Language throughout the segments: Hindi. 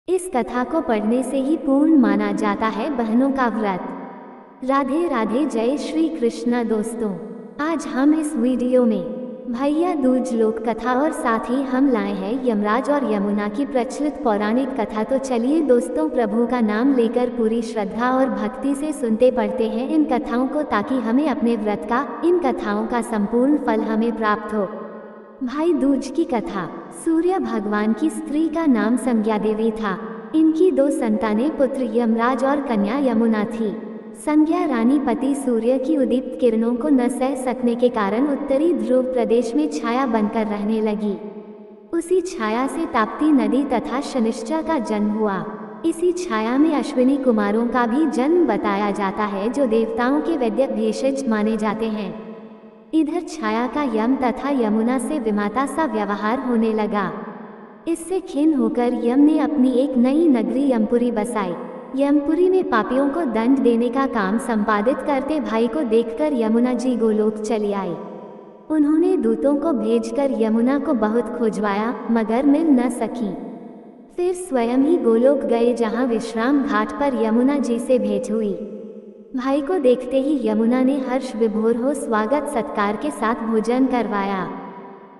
इस कथा को पढ़ने से ही पूर्ण माना जाता है बहनों का व्रत। राधे राधे, जय श्री कृष्णा। दोस्तों, आज हम इस वीडियो में भैया दूज लोक कथा और साथ ही हम लाए हैं यमराज और यमुना की प्रचलित पौराणिक कथा। तो चलिए दोस्तों, प्रभु का नाम लेकर पूरी श्रद्धा और भक्ति से सुनते पढ़ते हैं इन कथाओं को, ताकि हमें अपने व्रत का, इन कथाओं का संपूर्ण फल हमें प्राप्त हो। भाई दूज की कथा। सूर्य भगवान की स्त्री का नाम संज्ञा देवी था। इनकी दो संतानें, पुत्र यमराज और कन्या यमुना थी। संज्ञा रानी पति सूर्य की उदीप्त किरणों को न सह सकने के कारण उत्तरी ध्रुव प्रदेश में छाया बनकर रहने लगी। उसी छाया से ताप्ती नदी तथा शनिश्चर का जन्म हुआ। इसी छाया में अश्विनी कुमारों का भी जन्म बताया जाता है, जो देवताओं के वैद्य भेषज माने जाते हैं। इधर छाया का यम तथा यमुना से विमाता सा व्यवहार होने लगा। इससे खिन्न होकर यम ने अपनी एक नई नगरी यमपुरी बसाई। यमपुरी में पापियों को दंड देने का काम संपादित करते भाई को देखकर यमुना जी गोलोक चली आई। उन्होंने दूतों को भेजकर यमुना को बहुत खोजवाया, मगर मिल न सकी। फिर स्वयं ही गोलोक गए, जहाँ विश्राम घाट पर यमुना जी से भेंट हुई। भाई को देखते ही यमुना ने हर्ष विभोर हो स्वागत सत्कार के साथ भोजन करवाया।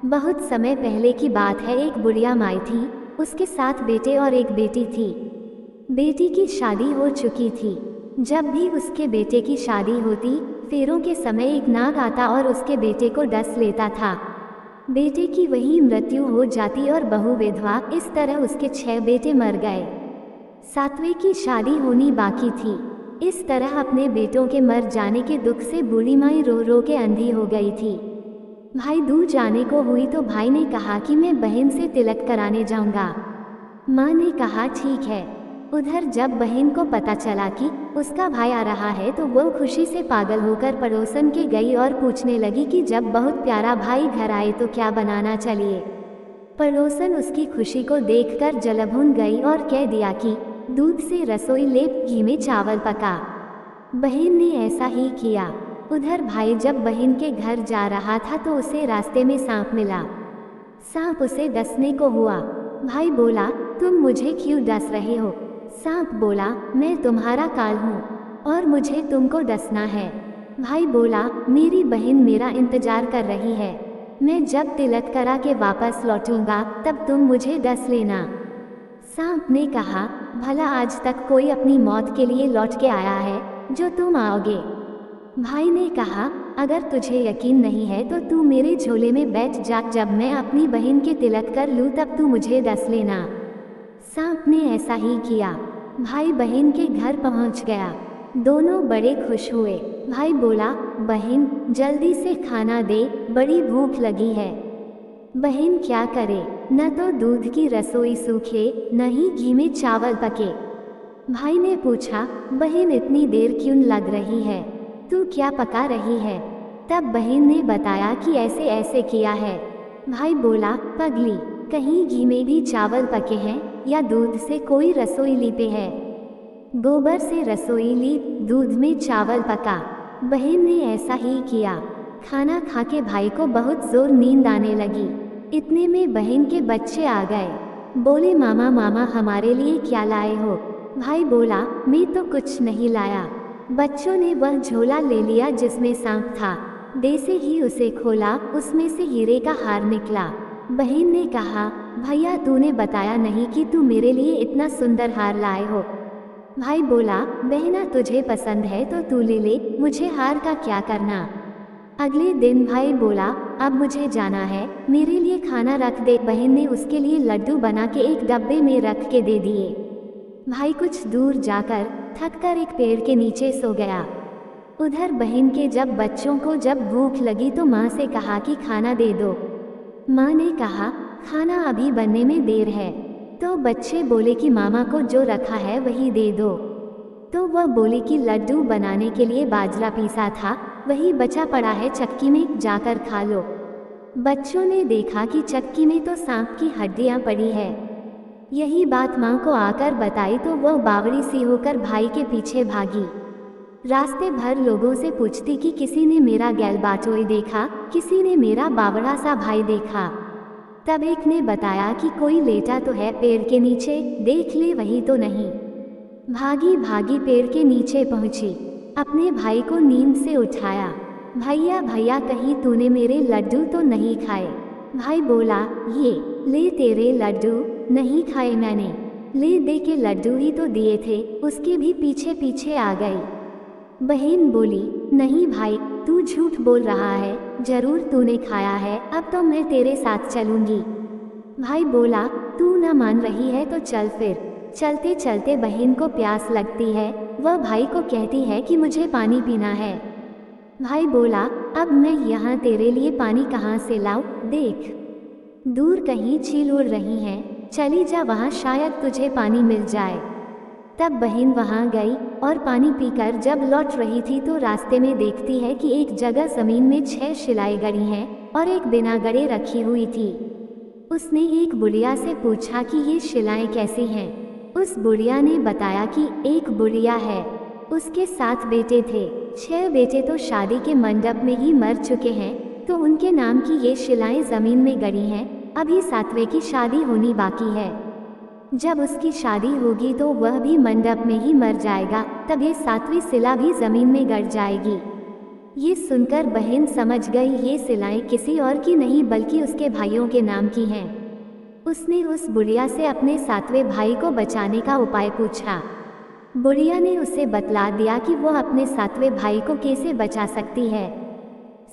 बहुत समय पहले की बात है, एक बुढ़िया माई थी। उसके 7 बेटे और एक बेटी थी। बेटी की शादी हो चुकी थी। जब भी उसके बेटे की शादी होती, फेरों के समय एक नाग आता और उसके बेटे को डस लेता था। बेटे की वही मृत्यु हो जाती और बहू विधवा। इस तरह उसके 6 बेटे मर गए। 7वें की शादी होनी बाकी थी। इस तरह अपने बेटों के मर जाने के दुख से बूढ़ी माई रो रो के अंधी हो गई थी। भाई दूज आने को हुई तो भाई ने कहा कि मैं बहन से तिलक कराने जाऊंगा। माँ ने कहा ठीक है। उधर जब बहन को पता चला कि उसका भाई आ रहा है, तो वो खुशी से पागल होकर पड़ोसन के गई और पूछने लगी कि जब बहुत प्यारा भाई घर आए तो क्या बनाना चाहिए। पड़ोसन उसकी खुशी को देखकर जलभुन गई और कह दिया कि दूध से रसोई लेप, घी में चावल पका। बहन ने ऐसा ही किया। उधर भाई जब बहन के घर जा रहा था तो उसे रास्ते में सांप मिला। सांप उसे डसने को हुआ। भाई बोला, तुम मुझे क्यों डस रहे हो? सांप बोला, मैं तुम्हारा काल हूँ और मुझे तुमको डसना है। भाई बोला, मेरी बहन मेरा इंतजार कर रही है। मैं जब तिलक करा के वापस लौटूंगा तब तुम मुझे डस लेना। सांप ने कहा, भला आज तक कोई अपनी मौत के लिए लौट के आया है जो तुम आओगे? भाई ने कहा, अगर तुझे यकीन नहीं है तो तू मेरे झोले में बैठ जा, जब मैं अपनी बहन के तिलक कर लूँ तब तू मुझे डस लेना। सांप ने ऐसा ही किया। भाई बहन के घर पहुँच गया। दोनों बड़े खुश हुए। भाई बोला, बहन जल्दी से खाना दे, बड़ी भूख लगी है। बहन क्या करे, न तो दूध की रसोई सूखे, न ही घी में चावल पके। भाई ने पूछा, बहन इतनी देर क्यों लग रही है? तू क्या पका रही है? तब बहन ने बताया कि ऐसे ऐसे किया है। भाई बोला, पगली, कहीं घी में भी चावल पके हैं या दूध से कोई रसोई लीपे है? गोबर से रसोई लीप, दूध में चावल पका। बहन ने ऐसा ही किया। खाना खा के भाई को बहुत जोर नींद आने लगी। इतने में बहन के बच्चे आ गए। बोले, मामा मामा हमारे लिए क्या लाए हो? भाई बोला, मैं तो कुछ नहीं लाया। बच्चों ने वह झोला ले लिया जिसमें सांप था। जैसे ही उसे खोला, उसमें से हीरे का हार निकला। बहन ने कहा, भैया तूने बताया नहीं कि तू मेरे लिए इतना सुंदर हार लाए हो। भाई बोला, बहना तुझे पसंद है तो तू ले ले, मुझे हार का क्या करना। अगले दिन भाई बोला, अब मुझे जाना है, मेरे लिए खाना रख दे। बहन ने उसके लिए लड्डू बना के एक डब्बे में रख के दे दिए। भाई कुछ दूर जाकर थककर एक पेड़ के नीचे सो गया। उधर बहन के जब बच्चों को जब भूख लगी तो माँ से कहा कि खाना दे दो। माँ ने कहा, खाना अभी बनने में देर है। तो बच्चे बोले कि मामा को जो रखा है वही दे दो। तो वह बोली कि लड्डू बनाने के लिए बाजरा पीसा था, वही बचा पड़ा है, चक्की में जाकर खा लो। बच्चों ने देखा कि चक्की में तो सांप की हड्डियां पड़ी है। यही बात माँ को आकर बताई तो वह बावड़ी सी होकर भाई के पीछे भागी। रास्ते भर लोगों से पूछती कि किसी ने मेरा गैल बाटोई देखा, किसी ने मेरा बावड़ा सा भाई देखा। तब एक ने बताया कि कोई लेटा तो है पेड़ के नीचे, देख ले वही तो नहीं। भागी भागी पेड़ के नीचे पहुंची, अपने भाई को नींद से उठाया। भैया भैया कहीं तूने मेरे लड्डू तो नहीं खाए? भाई बोला, ये ले तेरे लड्डू। नहीं खाए मैंने। ले दे के लड्डू ही तो दिए थे। उसके भी पीछे पीछे आ गई। बहन बोली, नहीं भाई तू झूठ बोल रहा है, जरूर तूने खाया है, अब तो मैं तेरे साथ चलूंगी। भाई बोला, तू ना मान रही है तो चल फिर। चलते चलते बहन को प्यास लगती है, वह भाई को कहती है कि मुझे पानी पीना है। भाई बोला, अब मैं यहाँ तेरे लिए पानी कहाँ से लाऊं? देख दूर कहीं चील उड़ रही है, चली जा वहाँ, शायद तुझे पानी मिल जाए। तब बहन वहाँ गई और पानी पीकर जब लौट रही थी तो रास्ते में देखती है कि एक जगह जमीन में 6 शिलाएं गड़ी हैं और एक बिना गड़े रखी हुई थी। उसने एक बुढ़िया से पूछा कि ये शिलाएं कैसी हैं? उस बुढ़िया ने बताया कि एक बुढ़िया है, उसके 7 बेटे थे। 6 बेटे तो शादी के मंडप में ही मर चुके हैं, तो उनके नाम की ये शिलाएं जमीन में गड़ी हैं। अभी 7वें की शादी होनी बाकी है। जब उसकी शादी होगी तो वह भी मंडप में ही मर जाएगा, तब ये 7वीं शिला भी जमीन में गड़ जाएगी। ये सुनकर बहन समझ गई ये शिलाएं किसी और की नहीं बल्कि उसके भाइयों के नाम की हैं। उसने उस बुढ़िया से अपने 7वें भाई को बचाने का उपाय पूछा। बुढ़िया ने उसे बतला दिया कि वह अपने 7वें भाई को कैसे बचा सकती है।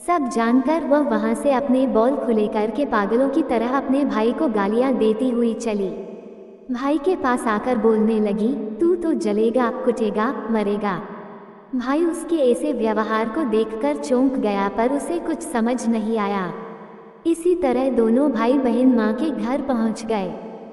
सब जानकर वह वहां से अपने बॉल खुले करके पागलों की तरह अपने भाई को गालियां देती हुई चली। भाई के पास आकर बोलने लगी, तू तो जलेगा, कुटेगा, मरेगा। भाई उसके ऐसे व्यवहार को देखकर चौंक गया, पर उसे कुछ समझ नहीं आया। इसी तरह दोनों भाई बहन माँ के घर पहुँच गए।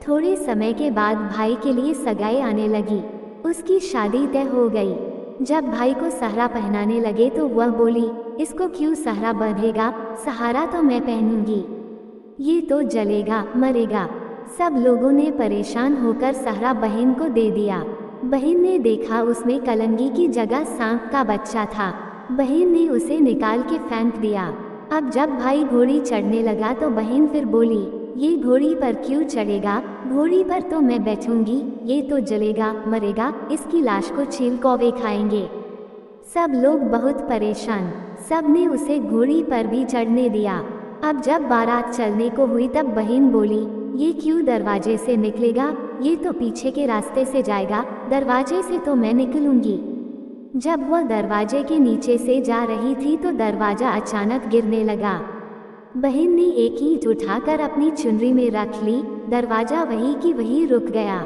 थोड़े समय के बाद भाई के लिए सगाई आने लगी। उसकी शादी तय हो गई। जब भाई को सहरा पहनाने लगे तो वह बोली, इसको क्यों सहरा बंधेगा? सहारा तो मैं पहनूंगी। ये तो जलेगा, मरेगा। सब लोगों ने परेशान होकर सहरा बहन को दे दिया। बहन ने देखा उसमें कलंगी की जगह सांप का बच्चा था। बहन ने उसे निकाल के फेंक दिया। अब जब भाई घोड़ी चढ़ने लगा तो बहन फिर बोली, ये घोड़ी पर क्यों चढ़ेगा? घोड़ी पर तो मैं बैठूंगी। ये तो जलेगा, मरेगा, इसकी लाश को चील कौवे खाएंगे। सब लोग बहुत परेशान। सब ने उसे घोड़ी पर भी चढ़ने दिया। अब जब बारात चलने को हुई तब बहन बोली, ये क्यों दरवाजे से निकलेगा? ये तो पीछे के रास्ते से जाएगा, दरवाजे से तो मैं निकलूंगी। जब वह दरवाजे के नीचे से जा रही थी तो दरवाजा अचानक गिरने लगा। बहन ने एक ईंट उठाकर अपनी चुनरी में रख ली, दरवाजा वही की वही रुक गया।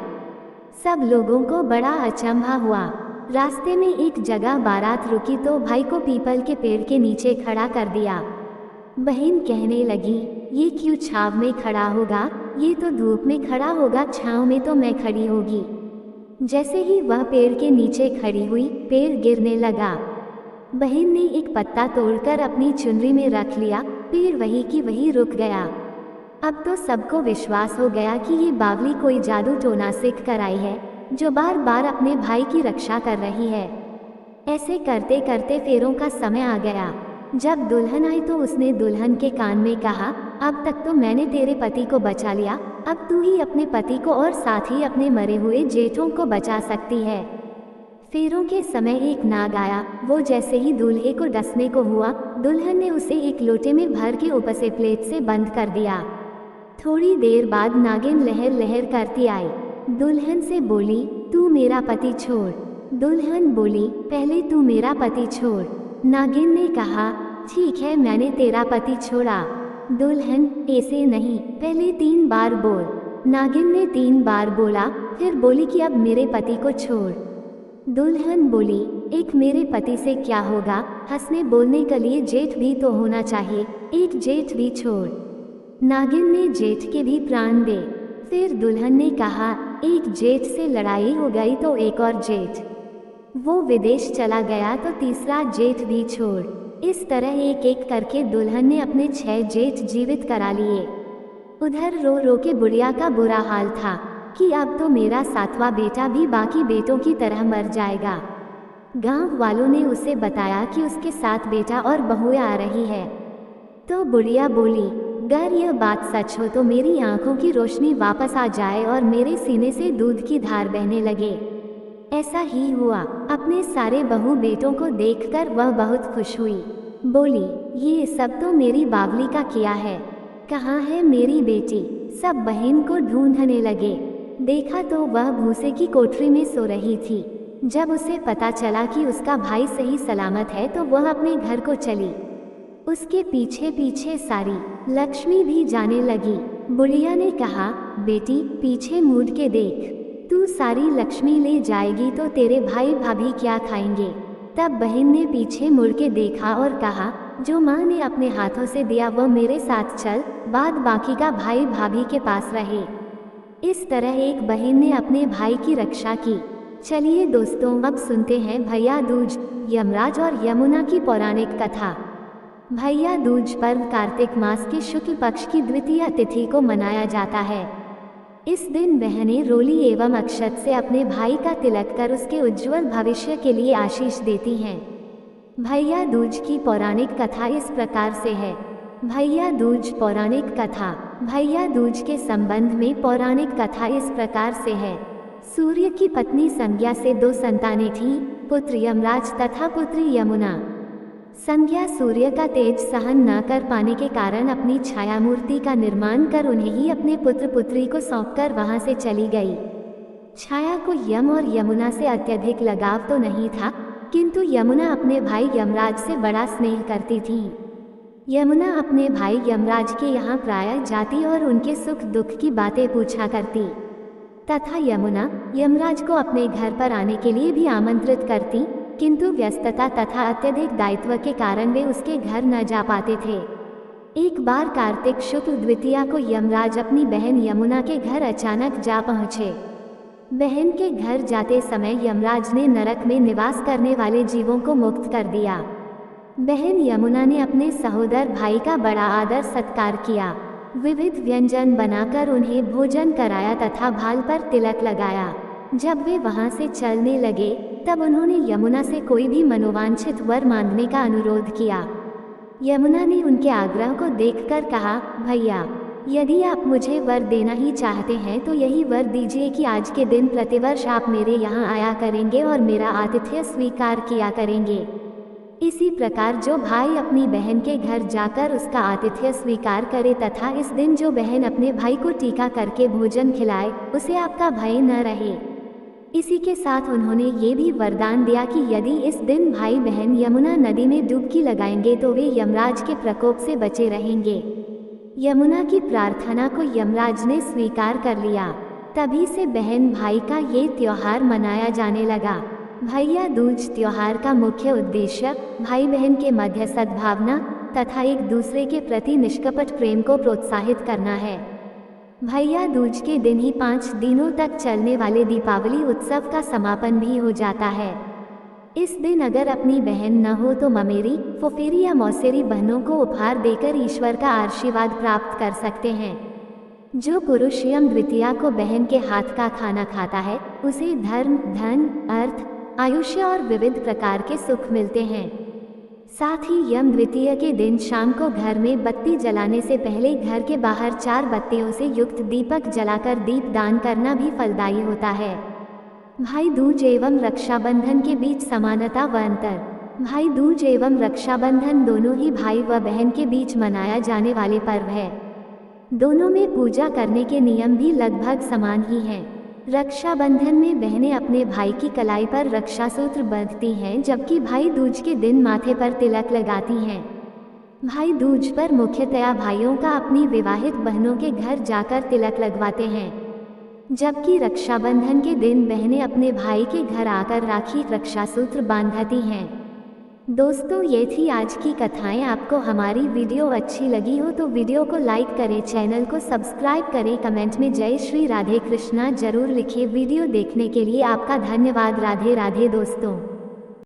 सब लोगों को बड़ा अचंभा हुआ। रास्ते में एक जगह बारात रुकी तो भाई को पीपल के पेड़ के नीचे खड़ा कर दिया। बहन कहने लगी, ये क्यों छाव में खड़ा होगा? ये तो धूप में खड़ा होगा, छांव में तो मैं खड़ी होगी। जैसे ही वह पेड़ के नीचे खड़ी हुई, पेड़ गिरने लगा। बहन ने एक पत्ता तोड़कर अपनी चुनरी में रख लिया, पेड़ वही की वही रुक गया। अब तो सबको विश्वास हो गया कि ये बावली कोई जादू टोना सीख कर आई है, जो बार बार अपने भाई की रक्षा कर रही है। ऐसे करते करते फेरों का समय आ गया। जब दुल्हन आई तो उसने दुल्हन के कान में कहा, अब तक तो मैंने तेरे पति को बचा लिया, अब तू ही अपने पति को और साथ ही अपने मरे हुए जेठों को बचा सकती है। फेरों के समय एक नाग आया। वो जैसे ही दूल्हे को डसने को हुआ, दुल्हन ने उसे एक लोटे में भर के ऊपर से प्लेट से बंद कर दिया। थोड़ी देर बाद नागिन लहर लहर करती आई। दुल्हन से बोली, तू मेरा पति छोड़। दुल्हन बोली, पहले तू मेरा पति छोड़। नागिन ने कहा, ठीक है, मैंने तेरा पति छोड़ा। दुल्हन, ऐसे नहीं, पहले 3 बार बोल। नागिन ने 3 बार बोला, फिर बोली कि अब मेरे पति को छोड़। दुल्हन बोली, एक मेरे पति से क्या होगा? हंसने बोलने के लिए जेठ भी तो होना चाहिए, एक जेठ भी छोड़। नागिन ने जेठ के भी प्राण दे। फिर दुल्हन ने कहा, एक जेठ से लड़ाई हो गई तो एक और जेठ, वो विदेश चला गया तो तीसरा जेठ भी छोड़। इस तरह एक एक करके दुल्हन ने अपने 6 जेठ जीवित करा लिए। उधर रो रो के बुढ़िया का बुरा हाल था कि अब तो मेरा 7वां बेटा भी बाकी बेटों की तरह मर जाएगा। गांव वालों ने उसे बताया कि उसके 7 बेटा और बहुएं आ रही है। तो बुढ़िया बोली, अगर यह बात सच हो तो मेरी आंखों की रोशनी वापस आ जाए और मेरे सीने से दूध की धार बहने लगे। ऐसा ही हुआ। अपने सारे बहू बेटों को देखकर वह बहुत खुश हुई। बोली, ये सब तो मेरी बावली का किया है। कहाँ है मेरी बेटी? सब बहन को ढूंढने लगे। देखा तो वह भूसे की कोठरी में सो रही थी। जब उसे पता चला कि उसका भाई सही सलामत है तो वह अपने घर को चली। उसके पीछे पीछे सारी लक्ष्मी भी जाने लगी। बुढ़िया ने कहा, बेटी पीछे मुड़ के देख, तू सारी लक्ष्मी ले जाएगी तो तेरे भाई भाभी क्या खाएंगे? तब बहन ने पीछे मुड़ के देखा और कहा, जो माँ ने अपने हाथों से दिया वह मेरे साथ चल, बाद बाकी का भाई भाभी के पास रहे। इस तरह एक बहन ने अपने भाई की रक्षा की। चलिए दोस्तों, अब सुनते हैं भैया दूज, यमराज और यमुना की पौराणिक कथा। भैया दूज पर्व कार्तिक मास के शुक्ल पक्ष की द्वितीय तिथि को मनाया जाता है। इस दिन बहनें रोली एवं अक्षत से अपने भाई का तिलक कर उसके उज्जवल भविष्य के लिए आशीष देती हैं। भैया दूज की पौराणिक कथा इस प्रकार से है। भैया दूज पौराणिक कथा। भैया दूज के संबंध में पौराणिक कथा इस प्रकार से है। सूर्य की पत्नी संज्ञा से 2 संतानें थीं, पुत्र यमराज तथा पुत्री यमुना। संज्ञा सूर्य का तेज सहन न कर पाने के कारण अपनी छाया मूर्ति का निर्माण कर उन्हें ही अपने पुत्र पुत्री को सौंपकर वहां से चली गई। छाया को यम और यमुना से अत्यधिक लगाव तो नहीं था, किंतु यमुना अपने भाई यमराज से बड़ा स्नेह करती थी। यमुना अपने भाई यमराज के यहाँ प्रायः जाती और उनके सुख दुख की बातें पूछा करती, तथा यमुना यमराज को अपने घर पर आने के लिए भी आमंत्रित करती, किंतु व्यस्तता तथा अत्यधिक दायित्व के कारण वे उसके घर न जा पाते थे। एक बार कार्तिक शुक्ल द्वितीया को यमराज अपनी बहन यमुना के घर अचानक जा पहुँचे। बहन के घर जाते समय यमराज ने नरक में निवास करने वाले जीवों को मुक्त कर दिया। बहन यमुना ने अपने सहोदर भाई का बड़ा आदर सत्कार किया, विविध व्यंजन बनाकर उन्हें भोजन कराया तथा भाल पर तिलक लगाया। जब वे वहां से चलने लगे तब उन्होंने यमुना से कोई भी मनोवांछित वर मांगने का अनुरोध किया। यमुना ने उनके आग्रह को देखकर कहा, भैया यदि आप मुझे वर देना ही चाहते हैं तो यही वर दीजिए कि आज के दिन प्रतिवर्ष आप मेरे यहाँ आया करेंगे और मेरा आतिथ्य स्वीकार किया करेंगे। इसी प्रकार जो भाई अपनी बहन के घर जाकर उसका आतिथ्य स्वीकार करे तथा इस दिन जो बहन अपने भाई को टीका करके भोजन खिलाए उसे आपका भय न रहे। इसी के साथ उन्होंने ये भी वरदान दिया कि यदि इस दिन भाई बहन यमुना नदी में डुबकी लगाएंगे तो वे यमराज के प्रकोप से बचे रहेंगे। यमुना की प्रार्थना को यमराज ने स्वीकार कर लिया। तभी से बहन भाई का ये त्योहार मनाया जाने लगा। भैया दूज त्योहार का मुख्य उद्देश्य भाई बहन के मध्य सद्भावना तथा एक दूसरे के प्रति निष्कपट प्रेम को प्रोत्साहित करना है। भैया दूज के दिन ही 5 दिनों तक चलने वाले दीपावली उत्सव का समापन भी हो जाता है। इस दिन अगर अपनी बहन न हो तो ममेरी, फुफेरी या मौसेरी बहनों को उपहार देकर ईश्वर का आशीर्वाद प्राप्त कर सकते हैं। जो पुरुष यम द्वितीया को बहन के हाथ का खाना खाता है उसे धर्म, धन, अर्थ, आयुष्य और विविध प्रकार के सुख मिलते हैं। साथ ही यम द्वितीया के दिन शाम को घर में बत्ती जलाने से पहले घर के बाहर 4 बत्तियों से युक्त दीपक जलाकर दीप दान करना भी फलदायी होता है। भाई दूज एवं रक्षाबंधन के बीच समानता व अंतर। भाई दूज एवं रक्षाबंधन दोनों ही भाई व बहन के बीच मनाया जाने वाले पर्व है। दोनों में पूजा करने के नियम भी लगभग समान ही हैं। रक्षाबंधन में बहनें अपने भाई की कलाई पर रक्षा सूत्र बांधती हैं, जबकि भाई दूज के दिन माथे पर तिलक लगाती हैं। भाई दूज पर मुख्यतया भाइयों का अपनी विवाहित बहनों के घर जाकर तिलक लगवाते हैं, जबकि रक्षाबंधन के दिन बहनें अपने भाई के घर आकर राखी रक्षा सूत्र बांधती हैं। दोस्तों, ये थी आज की कथाएं। आपको हमारी वीडियो अच्छी लगी हो तो वीडियो को लाइक करें, चैनल को सब्सक्राइब करें, कमेंट में जय श्री राधे कृष्णा जरूर लिखें। वीडियो देखने के लिए आपका धन्यवाद। राधे राधे दोस्तों।